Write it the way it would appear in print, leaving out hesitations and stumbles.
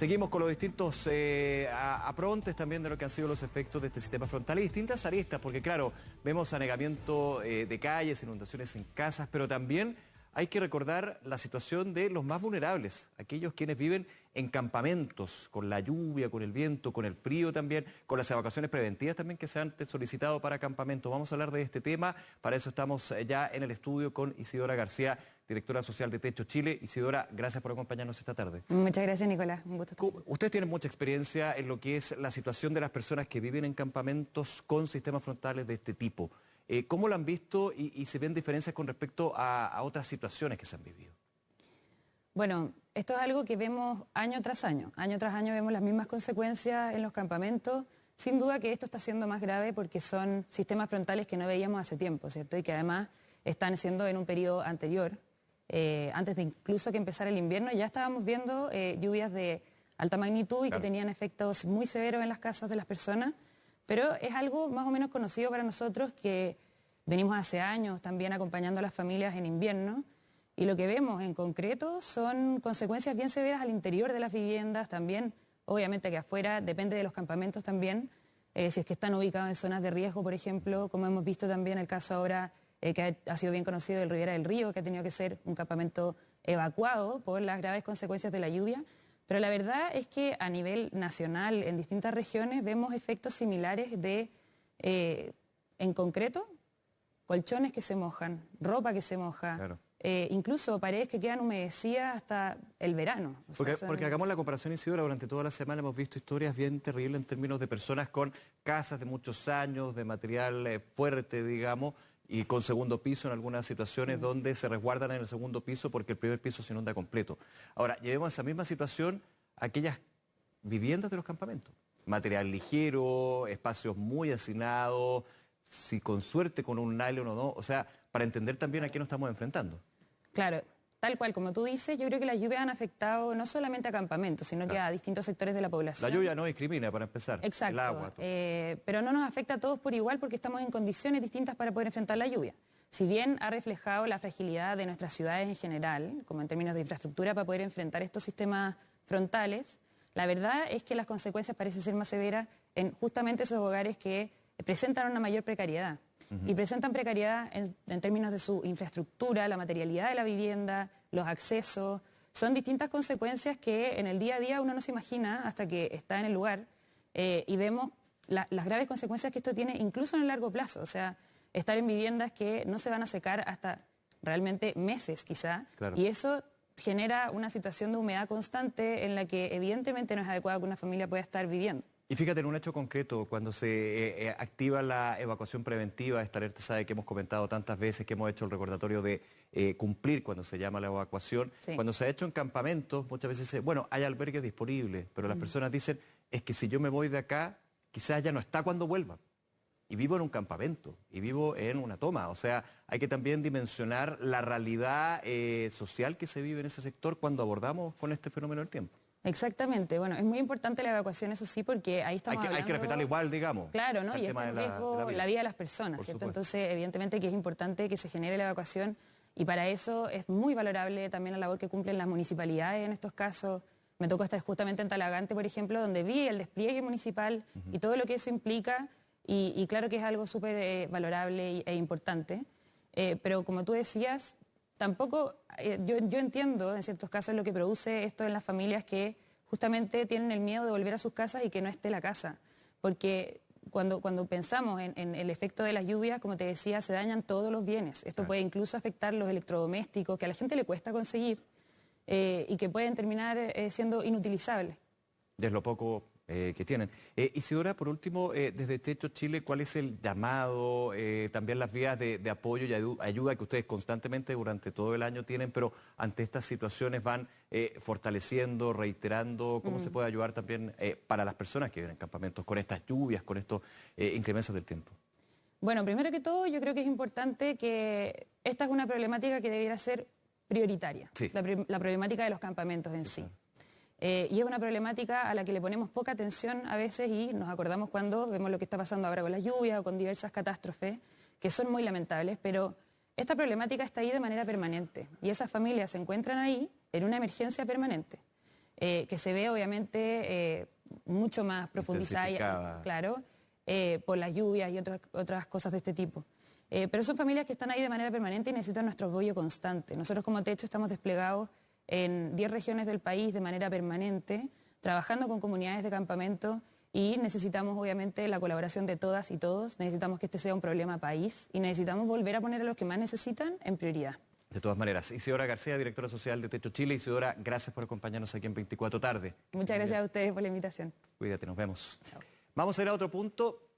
Seguimos con los distintos aprontes también de lo que han sido los efectos de este sistema frontal y distintas aristas, porque claro, vemos anegamiento de calles, inundaciones en casas, pero también hay que recordar la situación de los más vulnerables, aquellos quienes viven en campamentos, con la lluvia, con el viento, con el frío también, con las evacuaciones preventivas también que se han solicitado para campamentos. Vamos a hablar de este tema, para eso estamos ya en el estudio con Isidora García, directora social de Techo Chile. Isidora, gracias por acompañarnos esta tarde. Muchas gracias, Nicolás, un gusto. Usted tiene mucha experiencia en lo que es la situación de las personas que viven en campamentos con sistemas frontales de este tipo. ¿Cómo lo han visto y se ven diferencias con respecto a otras situaciones que se han vivido? Bueno, esto es algo que vemos año tras año. Año tras año vemos las mismas consecuencias en los campamentos. Sin duda que esto está siendo más grave porque son sistemas frontales que no veíamos hace tiempo, ¿cierto? Y que además están siendo en un periodo anterior, antes de incluso que empezara el invierno, ya estábamos viendo lluvias de alta magnitud y que tenían efectos muy severos en las casas de las personas. Pero es algo más o menos conocido para nosotros que venimos hace años también acompañando a las familias en invierno y lo que vemos en concreto son consecuencias bien severas al interior de las viviendas, también obviamente que afuera, depende de los campamentos también, si es que están ubicados en zonas de riesgo, por ejemplo, como hemos visto también el caso ahora que ha sido bien conocido del Ribera del Río, que ha tenido que ser un campamento evacuado por las graves consecuencias de la lluvia. Pero la verdad es que a nivel nacional, en distintas regiones, vemos efectos similares de, en concreto, colchones que se mojan, ropa que se moja, claro. Incluso paredes que quedan humedecidas hasta el verano. O sea, porque hagamos la comparación, Isidora, durante toda la semana hemos visto historias bien terribles en términos de personas con casas de muchos años, de material fuerte, digamos, y con segundo piso en algunas situaciones donde se resguardan en el segundo piso porque el primer piso se inunda completo. Ahora, llevemos esa misma situación a aquellas viviendas de los campamentos. Material ligero, espacios muy hacinados, si con suerte con un nylon o no, o sea, para entender también a qué nos estamos enfrentando. Claro, tal cual, como tú dices, yo creo que las lluvias han afectado no solamente a campamentos, sino que a distintos sectores de la población. La lluvia no discrimina, para empezar. Exacto, el agua. Pero no nos afecta a todos por igual porque estamos en condiciones distintas para poder enfrentar la lluvia. Si bien ha reflejado la fragilidad de nuestras ciudades en general, como en términos de infraestructura para poder enfrentar estos sistemas frontales, la verdad es que las consecuencias parecen ser más severas en justamente esos hogares que presentan una mayor precariedad. Y presentan precariedad en términos de su infraestructura, la materialidad de la vivienda, los accesos. Son distintas consecuencias que en el día a día uno no se imagina hasta que está en el lugar y vemos las graves consecuencias que esto tiene incluso en el largo plazo. O sea, estar en viviendas que no se van a secar hasta realmente meses quizá. Claro. Y eso genera una situación de humedad constante en la que evidentemente no es adecuado que una familia pueda estar viviendo. Y fíjate, en un hecho concreto, cuando se activa la evacuación preventiva, esta alerta sabe que hemos comentado tantas veces, que hemos hecho el recordatorio de cumplir cuando se llama la evacuación. Sí. Cuando se ha hecho en campamentos, muchas veces se dice, bueno, hay albergues disponibles, pero las personas dicen, es que si yo me voy de acá, quizás ya no está cuando vuelva. Y vivo en un campamento, y vivo en una toma. O sea, hay que también dimensionar la realidad social que se vive en ese sector cuando abordamos con este fenómeno del tiempo. Exactamente, bueno, es muy importante la evacuación, eso sí, porque ahí estamos hablando... Hay que respetarla igual, digamos. Claro, ¿no? Y está en riesgo la vida de las personas, ¿cierto? Entonces, evidentemente que es importante que se genere la evacuación y para eso es muy valorable también la labor que cumplen las municipalidades en estos casos. Me tocó estar justamente en Talagante, por ejemplo, donde vi el despliegue municipal y todo lo que eso implica y claro que es algo súper valorable e importante, pero como tú decías... Tampoco, yo entiendo en ciertos casos lo que produce esto en las familias que justamente tienen el miedo de volver a sus casas y que no esté la casa. Porque cuando pensamos en el efecto de las lluvias, como te decía, se dañan todos los bienes. Esto puede incluso afectar los electrodomésticos, que a la gente le cuesta conseguir y que pueden terminar siendo inutilizables. Es lo poco que tienen. Isidora, por último, desde Techo Chile, ¿cuál es el llamado, también las vías de apoyo y ayuda que ustedes constantemente durante todo el año tienen, pero ante estas situaciones van fortaleciendo, reiterando? ¿Cómo se puede ayudar también para las personas que viven en campamentos con estas lluvias, con estos inclemencias del tiempo? Bueno, primero que todo, yo creo que es importante que esta es una problemática que debiera ser prioritaria, sí. La problemática de los campamentos en sí. Claro. Y es una problemática a la que le ponemos poca atención a veces y nos acordamos cuando vemos lo que está pasando ahora con las lluvias o con diversas catástrofes que son muy lamentables, pero esta problemática está ahí de manera permanente y esas familias se encuentran ahí en una emergencia permanente. que se ve obviamente mucho más profundizada, Intensificada. claro, por las lluvias y otras cosas de este tipo. Pero son familias que están ahí de manera permanente y necesitan nuestro apoyo constante. Nosotros como Techo estamos desplegados en 10 regiones del país de manera permanente, trabajando con comunidades de campamento y necesitamos obviamente la colaboración de todas y todos. Necesitamos que este sea un problema país y necesitamos volver a poner a los que más necesitan en prioridad. De todas maneras, Isidora García, directora social de Techo Chile. Isidora, gracias por acompañarnos aquí en 24 tarde. Muchas gracias a ustedes por la invitación. Cuídate, nos vemos. Chao. Vamos a ir a otro punto.